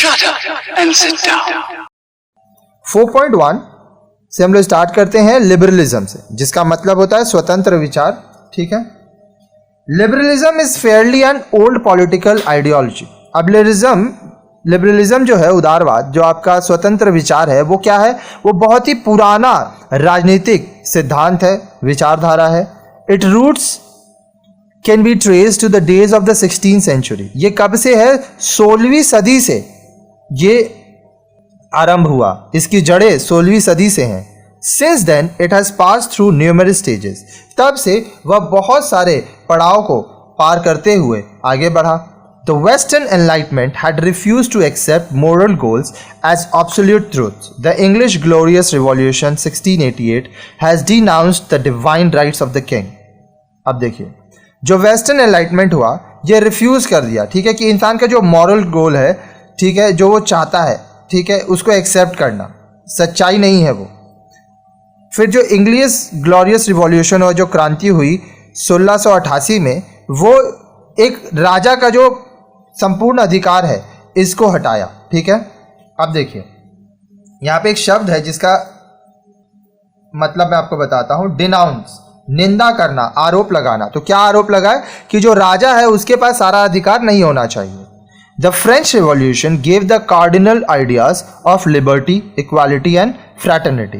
Shut up and sit down. 4.1 से हम लोग स्टार्ट करते हैं लिबरलिज्म से, जिसका मतलब होता है स्वतंत्र विचार। ठीक है, liberalism is fairly an old political ideology. अब लिबरलिज्म जो है, उदारवाद, जो आपका स्वतंत्र विचार है, वो क्या है? वो बहुत ही पुराना राजनीतिक सिद्धांत है, विचारधारा है। Its roots can be traced to the days of the 16th century. ये कब से है? 16वीं सदी से ये आरंभ हुआ, इसकी जड़ें 16वीं सदी से हैं। Since then it has pass through numerous stages. तब से वह बहुत सारे पड़ाव को पार करते हुए आगे बढ़ा। The western enlightenment had refuse to accept moral goals as absolute truth. The English glorious revolution 1688 has denounced the divine rights of the king. अब देखिए, जो वेस्टर्न एनलाइटमेंट हुआ, ये रिफ्यूज कर दिया, ठीक है, कि इंसान का जो मॉरल गोल है, ठीक है, जो वो चाहता है, ठीक है, उसको एक्सेप्ट करना सच्चाई नहीं है वो। फिर जो इंग्लिश ग्लोरियस रिवॉल्यूशन और जो क्रांति हुई 1688 में, वो एक राजा का जो संपूर्ण अधिकार है, इसको हटाया। ठीक है, अब देखिए यहाँ पे एक शब्द है जिसका मतलब मैं आपको बताता हूँ। डिनाउंस, निंदा करना, आरोप लगाना। तो क्या आरोप लगाए? कि जो राजा है उसके पास सारा अधिकार नहीं होना चाहिए। The French Revolution gave the cardinal ideas of liberty, equality and fraternity.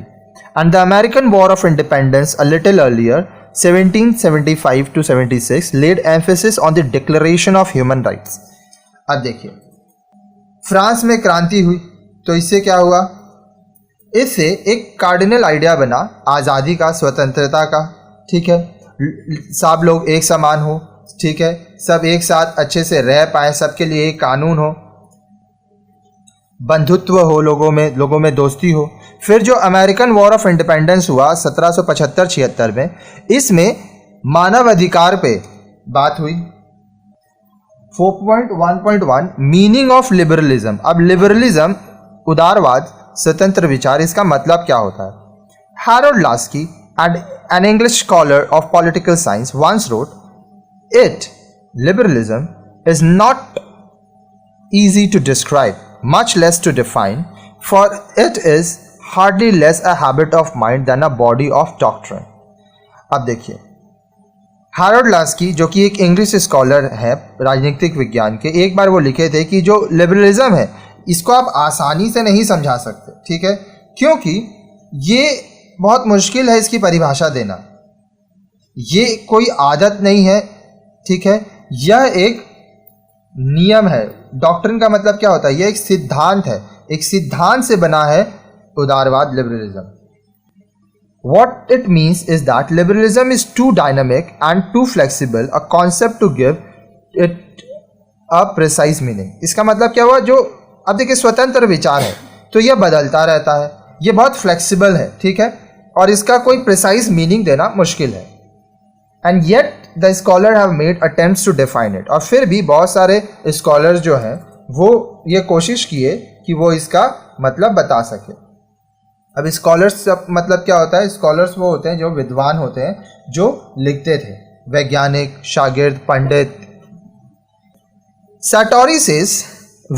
And the American War of Independence a little earlier, 1775 to 76, laid emphasis on the Declaration of Human Rights. अब देखिए, फ्रांस में क्रांति हुई तो इससे क्या हुआ? इससे एक कार्डिनल आइडिया बना आज़ादी का, स्वतंत्रता का। ठीक है, सब लोग एक समान हो, ठीक है, सब एक साथ अच्छे से रह पाए, सबके लिए एक कानून हो, बंधुत्व हो, लोगों में दोस्ती हो। फिर जो अमेरिकन वॉर ऑफ इंडिपेंडेंस हुआ 1775-76 में, इसमें मानव अधिकार पे बात हुई। 4.1.1 मीनिंग ऑफ लिबरलिज्म। अब लिबरलिज्म, उदारवाद, स्वतंत्र विचार, इसका मतलब क्या होता है? Harold Laski, an English scholar of political science, once wrote, liberalism is not easy to describe, much less to define, for it is hardly less a habit of mind than a body of doctrine. अब देखिए, Harold Laski, जो कि एक English scholar है राजनीतिक विज्ञान के, एक बार वो लिखे थे कि जो लिबरलिज्म है, इसको आप आसानी से नहीं समझा सकते। ठीक है, क्योंकि ये बहुत मुश्किल है इसकी परिभाषा देना। ये कोई आदत नहीं है, ठीक है, यह एक नियम है। डॉक्ट्रिन का मतलब क्या होता है? यह एक सिद्धांत है, एक सिद्धांत से बना है उदारवाद, liberalism. What it means is that liberalism is too dynamic and too flexible a concept to give it a precise meaning. इसका मतलब क्या हुआ? जो अब देखिए स्वतंत्र विचार है तो यह बदलता रहता है, ये बहुत फ्लेक्सिबल है, ठीक है, और इसका कोई प्रिसाइज मीनिंग देना मुश्किल है। And yet the scholar have made attempts to define it. और फिर भी बहुत सारे स्कॉलर्स जो हैं वो ये कोशिश किए कि वो इसका मतलब बता सके। अब स्कॉलर्स मतलब क्या होता है? स्कॉलर्स वो होते हैं जो विद्वान होते हैं, जो लिखते थे, वैज्ञानिक, शागिर्द, पंडित। Sartori says,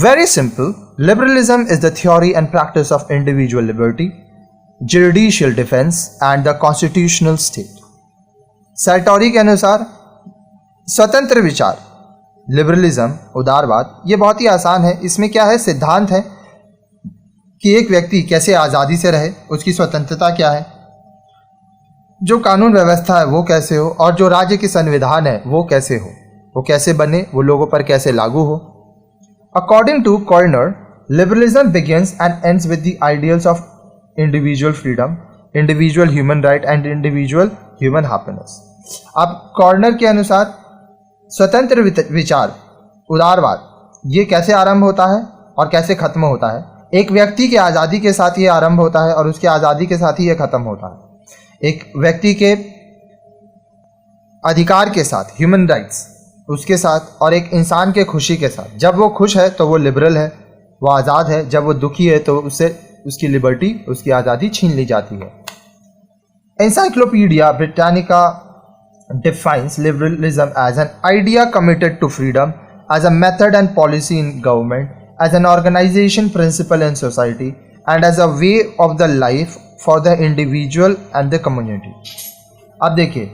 very simple, liberalism is the theory and practice of individual liberty, judicial defense and the constitutional state. Sartori के अनुसार स्वतंत्र विचार, लिबरलिज्म, उदारवाद, ये बहुत ही आसान है। इसमें क्या है? सिद्धांत है कि एक व्यक्ति कैसे आज़ादी से रहे, उसकी स्वतंत्रता क्या है, जो कानून व्यवस्था है वो कैसे हो, और जो राज्य की संविधान है वो कैसे हो, वो कैसे बने, वो लोगों पर कैसे लागू हो। According to Corner, liberalism begins and ends with the ideals of individual freedom, individual human right and individual human happiness. अब कॉर्नर के अनुसार स्वतंत्र विचार, उदारवाद, ये कैसे आरंभ होता है और कैसे खत्म होता है? एक व्यक्ति के आज़ादी के साथ ये आरंभ होता है और उसके आज़ादी के साथ ही ये खत्म होता है। एक व्यक्ति के अधिकार के साथ, ह्यूमन राइट्स, उसके साथ, और एक इंसान के खुशी के साथ। जब वो खुश है तो वो लिबरल है, वो आज़ाद है। जब वो दुखी है तो उससे उसकी लिबर्टी, उसकी आज़ादी छीन ली जाती है। Encyclopedia Britannica defines liberalism as an idea committed to freedom as a method and policy in government, as an organization principle in society and as a way of the life for the individual and the community. अब देखिए,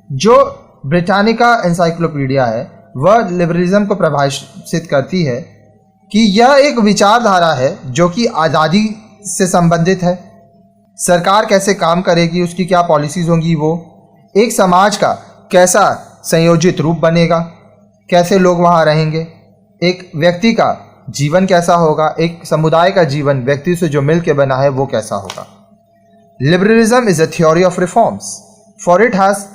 जो Britannica encyclopedia है वह liberalism को परिभाषित करती है कि यह एक विचारधारा है जो कि आज़ादी से संबंधित है। सरकार कैसे काम करेगी, उसकी क्या पॉलिसीज़ होंगी, वो एक समाज का कैसा संयोजित रूप बनेगा, कैसे लोग वहाँ रहेंगे, एक व्यक्ति का जीवन कैसा होगा, एक समुदाय का जीवन व्यक्ति से जो मिल के बना है वो कैसा होगा। Liberalism is a theory of reforms for it has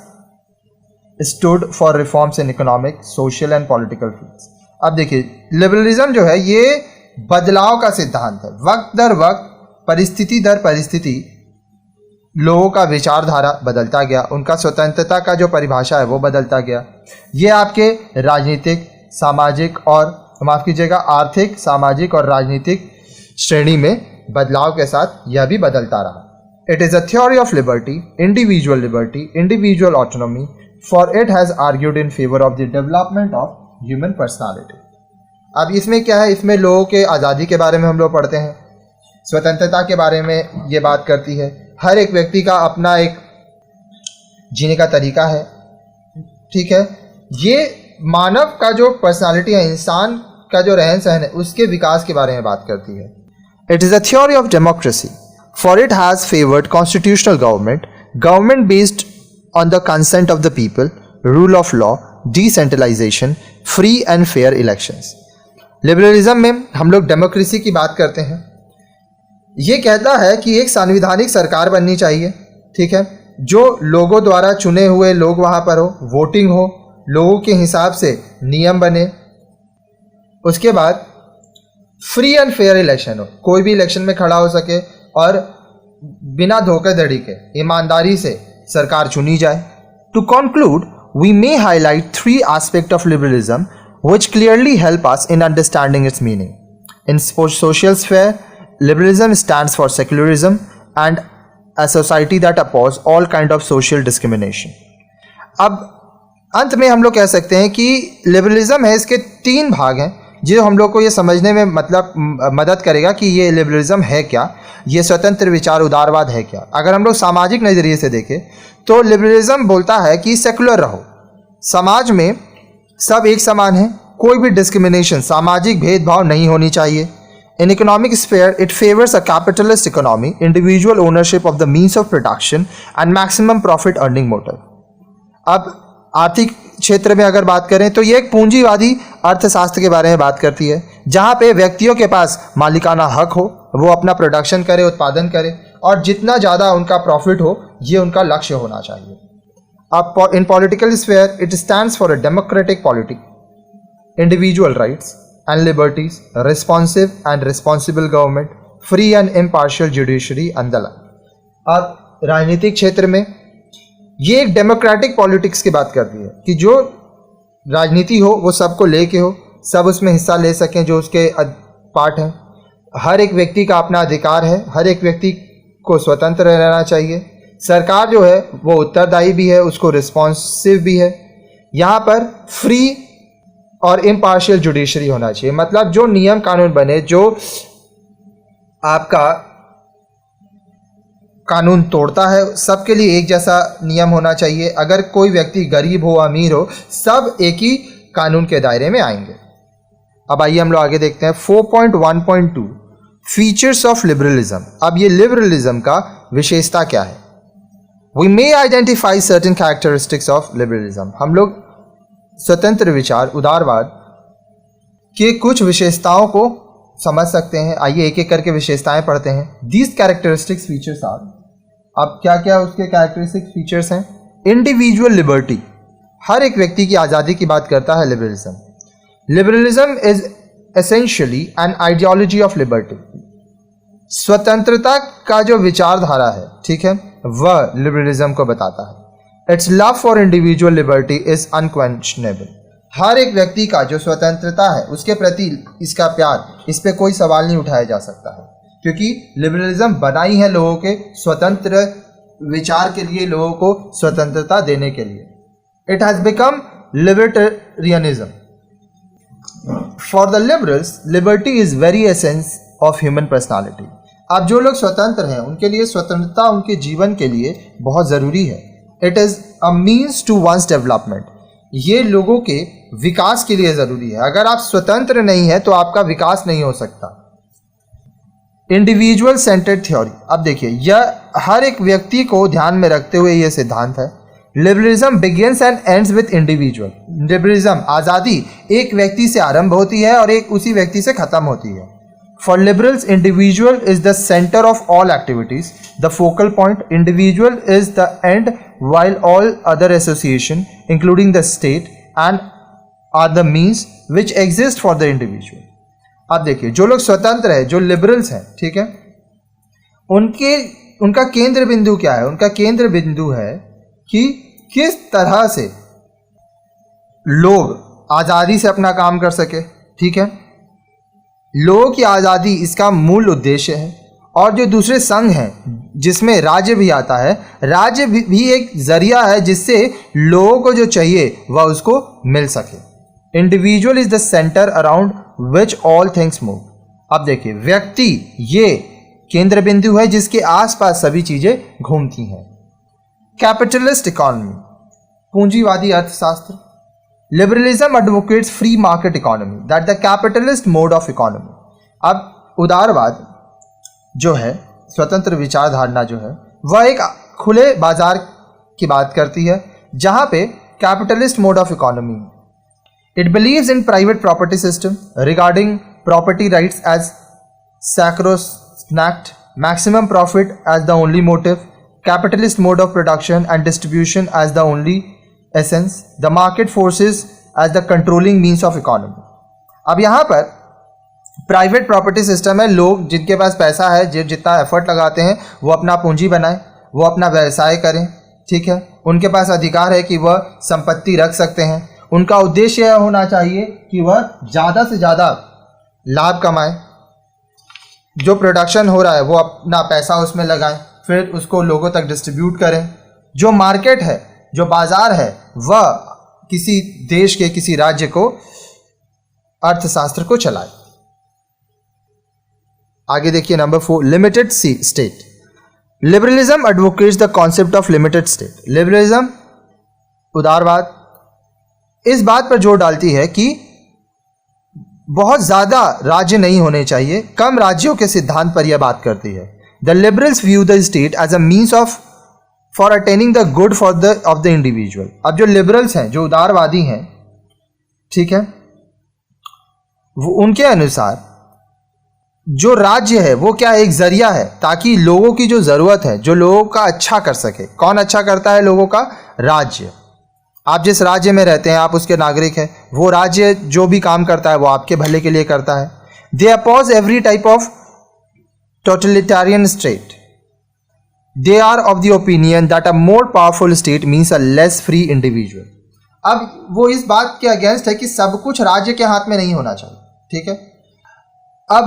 stood for reforms in economic, social and political fields। अब देखिए, लिबरलिज्म जो है ये बदलाव का सिद्धांत है। वक्त दर वक्त, परिस्थिति दर परिस्थिति लोगों का विचारधारा बदलता गया, उनका स्वतंत्रता का जो परिभाषा है वो बदलता गया। ये आपके राजनीतिक, सामाजिक और माफ़ कीजिएगा आर्थिक, सामाजिक और राजनीतिक श्रेणी में बदलाव के साथ यह भी बदलता रहा। It is a theory of liberty, individual liberty, individual autonomy, for it has argued in favor of the development of human personality। अब इसमें क्या है, इसमें लोगों के आज़ादी के बारे में हम लोग पढ़ते हैं, स्वतंत्रता के बारे में ये बात करती है। हर एक व्यक्ति का अपना एक जीने का तरीका है, ठीक है। ये मानव का जो पर्सनालिटी है, इंसान का जो रहन सहन है, उसके विकास के बारे में बात करती है। It is a theory of democracy for it has favoured constitutional government, government based on the consent of the people, rule of law, decentralization, free and fair elections। Liberalism में हम लोग डेमोक्रेसी की बात करते हैं। ये कहता है कि एक संवैधानिक सरकार बननी चाहिए, ठीक है, जो लोगों द्वारा चुने हुए लोग वहाँ पर हो, वोटिंग हो, लोगों के हिसाब से नियम बने। उसके बाद फ्री एंड फेयर इलेक्शन हो, कोई भी इलेक्शन में खड़ा हो सके और बिना धोखाधड़ी के ईमानदारी से सरकार चुनी जाए। To conclude, we may highlight 3 aspects of liberalism which clearly help us in understanding its meaning. In social sphere, liberalism stands for secularism and a society that opposes all kind of social discrimination। अब अंत में हम लोग कह सकते हैं कि liberalism है, इसके 3 भाग हैं जो हम लोग को ये समझने में मतलब मदद करेगा कि ये लिबरलिज्म है क्या, ये स्वतंत्र विचार उदारवाद है क्या। अगर हम लोग सामाजिक नज़रिए से देखें तो लिबरलिज्म बोलता है कि सेकुलर रहो, समाज में सब एक समान है, कोई भी डिस्क्रिमिनेशन, सामाजिक भेदभाव नहीं होनी चाहिए। In economic sphere it favours a capitalist economy, individual ownership of the means of production and maximum profit earning motive. अब आर्थिक क्षेत्र में अगर बात करें तो ये एक पूंजीवादी अर्थशास्त्र के बारे में बात करती है, जहाँ पे व्यक्तियों के पास मालिकाना हक हो, वो अपना प्रोडक्शन करे, उत्पादन करे और जितना ज़्यादा उनका प्रॉफिट हो ये उनका लक्ष्य होना चाहिए। अब इन political sphere it stands for a democratic politic, individual rights and liberties, responsive and responsible government, free and impartial judiciary and the like. अब राजनीतिक क्षेत्र में ये एक डेमोक्रेटिक पॉलिटिक्स की बात करती है कि जो राजनीति हो वो सबको लेके हो, सब उसमें हिस्सा ले सकें जो उसके पार्ट हैं। हर एक व्यक्ति का अपना अधिकार है, हर एक व्यक्ति को स्वतंत्र रहना चाहिए। सरकार जो है वो उत्तरदायी भी है, उसको रिस्पॉन्सिव भी है। यहाँ पर फ्री और इम्पार्शियल जुडिशरी होना चाहिए, मतलब जो नियम कानून बने, जो आपका कानून तोड़ता है सबके लिए एक जैसा नियम होना चाहिए। अगर कोई व्यक्ति गरीब हो अमीर हो, सब एक ही कानून के दायरे में आएंगे। अब आइए हम लोग आगे देखते हैं 4.1.2 फीचर्स ऑफ लिबरलिज्म। अब ये लिबरलिज्म का विशेषता क्या है। We may identify certain characteristics of liberalism. हम लोग स्वतंत्र विचार उदारवाद के कुछ विशेषताओं को समझ सकते हैं। आइए एक एक करके विशेषताएं पढ़ते हैं। दीज कैरेक्टरिस्टिक्स फीचर्स आर, अब क्या क्या उसके कैरेक्टरिस्टिक फीचर्स हैं। इंडिविजुअल लिबर्टी, हर एक व्यक्ति की आज़ादी की बात करता है liberalism. Liberalism is essentially an ideology of liberty. स्वतंत्रता का जो विचारधारा है, ठीक है, वह लिबरलिज्म को बताता है। It's love for individual liberty is unquestionable. हर एक व्यक्ति का जो स्वतंत्रता है उसके प्रति इसका प्यार, इस पे कोई सवाल नहीं उठाया जा सकता है, क्योंकि लिबरलिज्म बनाई है लोगों के स्वतंत्र विचार के लिए, लोगों को स्वतंत्रता देने के लिए। It has become libertarianism. For the liberals liberty is very essence of human personality. अब जो लोग स्वतंत्र हैं उनके लिए स्वतंत्रता उनके जीवन के लिए बहुत ज़रूरी है। It is a means to one's development, ये लोगों के विकास के लिए ज़रूरी है। अगर आप स्वतंत्र नहीं है तो आपका विकास नहीं हो सकता। इंडिविजुअल सेंटर्ड थ्योरी, अब देखिए यह हर एक व्यक्ति को ध्यान में रखते हुए यह सिद्धांत है। Liberalism begins and ends with individual. Liberalism आज़ादी एक व्यक्ति से आरंभ होती है और एक उसी व्यक्ति से खत्म होती है। For liberals individual is the centre of all activities, the focal point. Individual is the end while all other association including the state and are the means which exist for the individual। अब देखिए जो लोग स्वतंत्र है, जो liberals हैं, ठीक है, उनका केंद्र बिंदु क्या है? उनका केंद्र बिंदु है कि किस तरह से लोग आज़ादी से अपना काम कर सके, ठीक है। लोगों की आज़ादी इसका मूल उद्देश्य है। और जो दूसरे संघ हैं जिसमें राज्य भी आता है, राज्य भी एक जरिया है जिससे लोगों को जो चाहिए वह उसको मिल सके। Individual is the centre around which all things move. अब देखिए व्यक्ति ये केंद्र बिंदु है जिसके आसपास सभी चीजें घूमती हैं। कैपिटलिस्ट इकोनॉमी, पूंजीवादी अर्थशास्त्र। Liberalism advocates free market economy that the capitalist mode of economy. अब उदारवाद जो है, स्वतंत्र विचारधारणा जो है, वह एक खुले बाजार की बात करती है जहां पे capitalist mode of economy. It believes in private property system regarding property rights as sacrosanct, maximum profit as the only motive, capitalist mode of production and distribution as the only essence, the market forces as the controlling means of economy। अब यहाँ पर private property system है। लोग जिनके पास पैसा है, जितना effort लगाते हैं, वो अपना पूंजी बनाएं, वो अपना व्यवसाय करें, ठीक है। उनके पास अधिकार है कि वह संपत्ति रख सकते हैं। उनका उद्देश्य यह होना चाहिए कि वह ज़्यादा से ज़्यादा लाभ कमाएं। जो प्रोडक्शन हो रहा है वो अपना पैसा उसमें लगाएं, फिर उसको लोगों तक डिस्ट्रीब्यूट करें। जो मार्केट है, जो बाज़ार है, वह किसी देश के, किसी राज्य को, अर्थशास्त्र को चलाए। आगे देखिए नंबर 4, limited state. Liberalism advocates the concept of limited state. Liberalism, उदारवाद, इस बात पर जोर डालती है कि बहुत ज़्यादा राज्य नहीं होने चाहिए, कम राज्यों के सिद्धांत पर यह बात करती है। The liberals view the state as a means of for attaining the good of the individual. अब जो लिबरल्स हैं, जो उदारवादी हैं, ठीक है, वो उनके अनुसार जो राज्य है वो क्या, एक जरिया है ताकि लोगों की जो ज़रूरत है, जो लोगों का अच्छा कर सके। कौन अच्छा करता है लोगों का? राज्य। आप जिस राज्य में रहते हैं आप उसके नागरिक हैं। वो राज्य जो भी काम करता है वो आपके भले के लिए करता है। They oppose every type of totalitarian state. They are of the opinion that a more powerful state means a less free individual. अब वो इस बात के अगेंस्ट है कि सब कुछ राज्य के हाथ में नहीं होना चाहिए, ठीक है। अब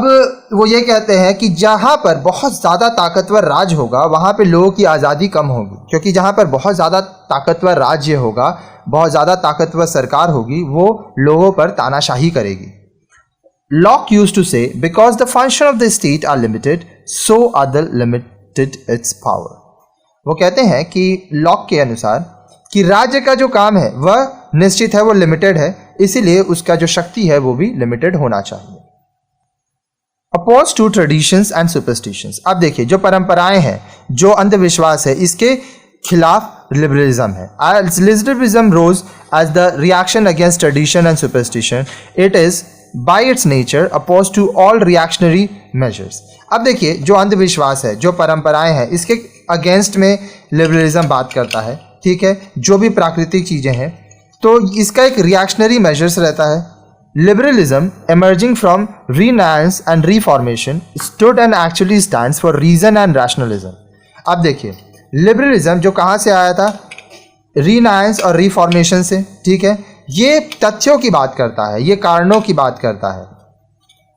वो ये कहते हैं कि जहाँ पर बहुत ज़्यादा ताकतवर राज्य होगा वहाँ पे लोगों की आज़ादी कम होगी, क्योंकि जहाँ पर बहुत ज़्यादा ताकतवर राज्य होगा, बहुत ज़्यादा ताकतवर सरकार होगी, वो लोगों पर तानाशाही करेगी। Locke used to say because the function of the state are limited so are the limited its power. वो कहते हैं कि लॉक के अनुसार कि राज्य का जो काम है वह निश्चित है, वो लिमिटेड है, इसीलिए उसका जो शक्ति है वो भी लिमिटेड होना चाहिए। Oppose to traditions and superstitions. अब देखिए जो परंपराएं हैं, जो अंधविश्वास है, इसके खिलाफ लिबरलिज्म है। Liberalism rose as the reaction against tradition and superstition. It is by its nature oppose to all reactionary measures. अब देखिए जो अंधविश्वास है, जो परंपराएं हैं, इसके अगेंस्ट में लिबरलिज्म बात करता है, ठीक है। जो भी प्राकृतिक चीज़ें हैं तो इसका एक रिएक्शनरी मेजर्स रहता है। Liberalism, emerging from Renaissance and Reformation, stood and actually stands for reason and rationalism। अब देखिए लिबरलिज्म जो कहाँ से आया था? रीनायंस और रिफॉर्मेशन से, ठीक है। ये तथ्यों की बात करता है, ये कारणों की बात करता है।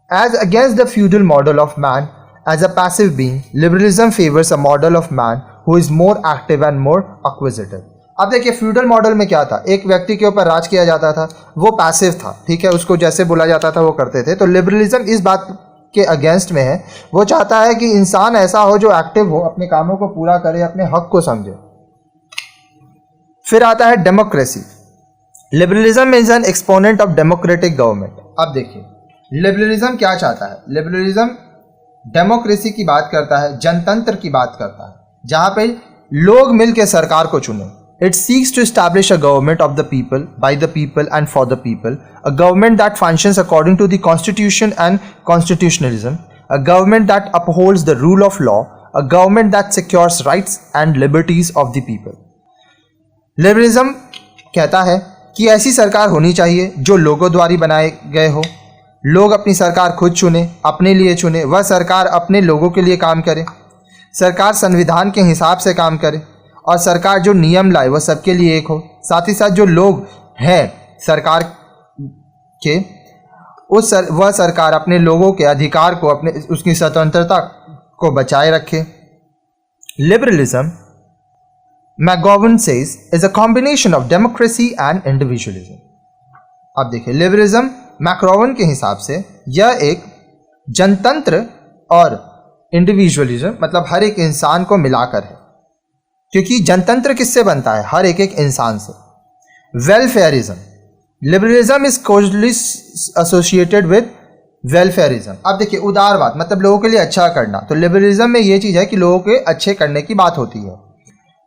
As against the feudal model of man as a passive being, liberalism favors a model of man who is more active and more acquisitive। अब देखिए फ्यूडल मॉडल में क्या था, एक व्यक्ति के ऊपर राज किया जाता था, वो पैसिव था, ठीक है, उसको जैसे बोला जाता था वो करते थे। तो लिबरलिज्म इस बात के अगेंस्ट में है, वो चाहता है कि इंसान ऐसा हो जो एक्टिव हो, अपने कामों को पूरा करे, अपने हक को समझे। फिर आता है democracy. Liberalism is an exponent of democratic government. अब देखिए लिबरलिज्म क्या चाहता है, लिबरलिज्म डेमोक्रेसी की बात करता है, जनतंत्र की बात करता है, जहां पे लोग मिलकर सरकार को चुने। It seeks to establish a government of the people, by the people and for the people, a government that functions according to the constitution and constitutionalism, a government that upholds the rule of law, a government that secures rights and liberties of the people. Liberalism कहता है कि ऐसी सरकार होनी चाहिए जो लोगों द्वारा बनाए गए हो, लोग अपनी सरकार खुद चुने, अपने लिए चुने, वह सरकार अपने लोगों के लिए काम करे, सरकार संविधान के हिसाब से काम करे, और सरकार जो नियम लाए वह सबके लिए एक हो। साथ ही साथ जो लोग हैं सरकार के, वह सरकार अपने लोगों के अधिकार को, अपने उसकी स्वतंत्रता को बचाए रखे। Liberalism, McGowan says, is a combination of democracy and individualism. अब देखिए लिबरलिज्म मैकगोवन के हिसाब से यह एक जनतंत्र और इंडिविजुअलिज्म, मतलब हर एक इंसान को मिलाकर है, क्योंकि जनतंत्र किससे बनता है, हर एक इंसान से। Welfarism, liberalism is closely associated with welfarism. अब देखिए उदारवाद मतलब लोगों के लिए अच्छा करना, तो लिबरलिज्म में ये चीज है कि लोगों के अच्छे करने की बात होती है।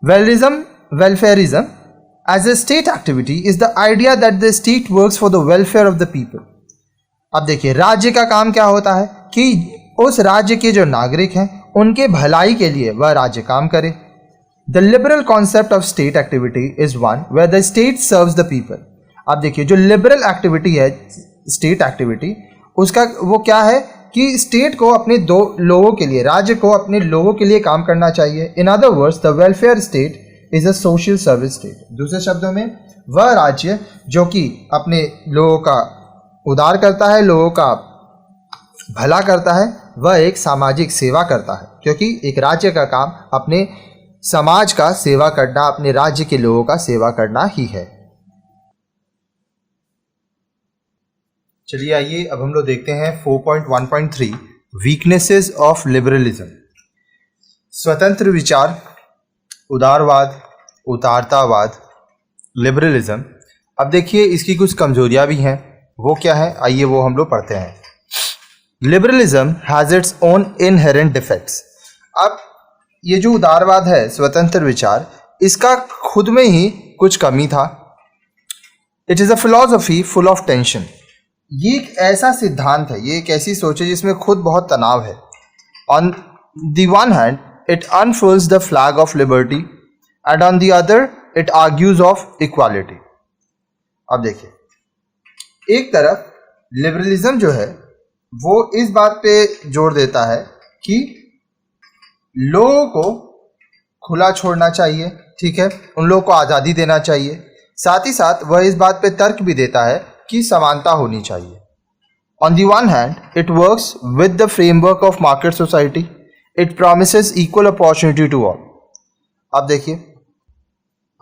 Welfarism as a state activity is the idea that the state works for the welfare of the people. अब देखिए राज्य का काम क्या होता है कि उस राज्य के जो नागरिक हैं उनके भलाई के लिए वह राज्य काम करे। The liberal concept of state activity is one where the state serves the people. अब देखिए जो लिबरल एक्टिविटी है, स्टेट एक्टिविटी, उसका वो क्या है कि स्टेट को अपने दो लोगों के लिए, राज्य को अपने लोगों के लिए काम करना चाहिए। In other words the welfare state is a social service state. दूसरे शब्दों में वह राज्य जो कि अपने लोगों का उद्धार करता है, लोगों का भला करता है, वह एक सामाजिक सेवा करता है, क्योंकि एक राज्य का काम अपने समाज का सेवा करना, अपने राज्य के लोगों का सेवा करना ही है। चलिए आइए अब हम लोग देखते हैं 4.1.3 वीकनेसेस ऑफ लिबरलिज्म। स्वतंत्र विचार, उदारवाद, उदारतावाद, लिबरलिज्म। अब देखिए इसकी कुछ कमजोरियां भी हैं, वो क्या है आइए वो हम लोग पढ़ते हैं। Liberalism has its own inherent defects. अब ये जो उदारवाद है, स्वतंत्र विचार, इसका खुद में ही कुछ कमी था। It is a philosophy full of tension. ये एक ऐसा सिद्धांत है, ये एक ऐसी सोच है जिसमें खुद बहुत तनाव है। On the one hand it unfolds the flag of liberty and on the other it argues of equality. अब देखिए एक तरफ लिबरलिज्म जो है वो इस बात पे जोर देता है कि लोगों को खुला छोड़ना चाहिए, ठीक है, उन लोगों को आज़ादी देना चाहिए। साथ ही साथ वह इस बात पे तर्क भी देता है कि समानता होनी चाहिए। On the one hand it works with the framework of market society, it promises equal opportunity to all. अब देखिए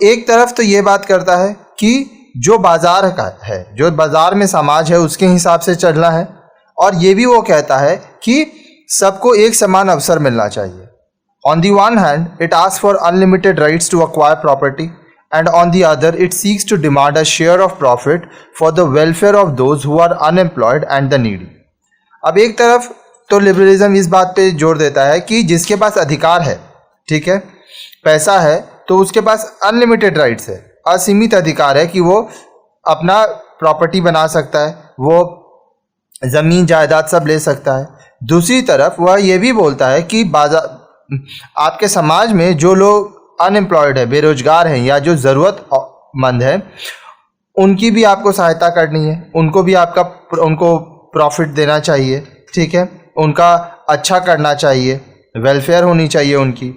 एक तरफ तो ये बात करता है कि जो बाजार का है, जो बाजार में समाज है उसके हिसाब से चलना है, और ये भी वो कहता है कि सबको एक समान अवसर मिलना चाहिए। On the one hand, it asks for unlimited rights to acquire property, and on the other, it seeks to demand a share of profit for the welfare of those who are unemployed and the needy. अब एक तरफ तो liberalism इस बात पे जोर देता है कि जिसके पास अधिकार है, ठीक है, पैसा है, तो उसके पास अनलिमिटेड राइट्स है, असीमित अधिकार है कि वो अपना प्रॉपर्टी बना सकता है, वो ज़मीन जायदाद सब ले सकता है। दूसरी तरफ वह ये भी बोलता है कि बाजार आपके समाज में जो लोग अनएम्प्लॉयड है, बेरोजगार हैं, या जो ज़रूरतमंद है, उनकी भी आपको सहायता करनी है, उनको भी उनको प्रॉफिट देना चाहिए, ठीक है, उनका अच्छा करना चाहिए, वेलफेयर होनी चाहिए उनकी।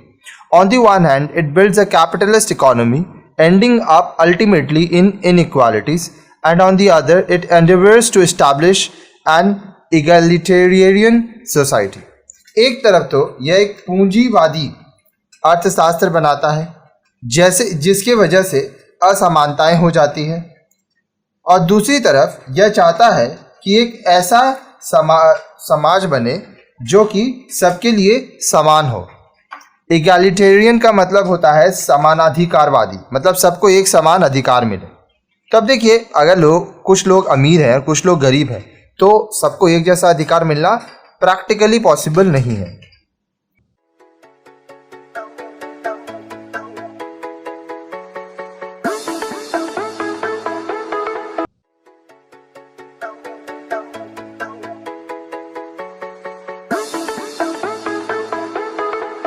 On the one hand it builds a capitalist economy ending up ultimately in inequalities, and on the other it endeavours to establish an egalitarian society. एक तरफ तो यह एक पूंजीवादी अर्थशास्त्र बनाता है जैसे जिसकी वजह से असमानताएं हो जाती हैं, और दूसरी तरफ यह चाहता है कि एक ऐसा समाज बने जो कि सबके लिए समान हो। इगैलिटेरियन का मतलब होता है समानाधिकारवादी, मतलब सबको एक समान अधिकार मिले। तब देखिए, अगर कुछ लोग अमीर हैं और कुछ लोग गरीब हैं तो सबको एक जैसा अधिकार मिलना प्रैक्टिकली पॉसिबल नहीं है।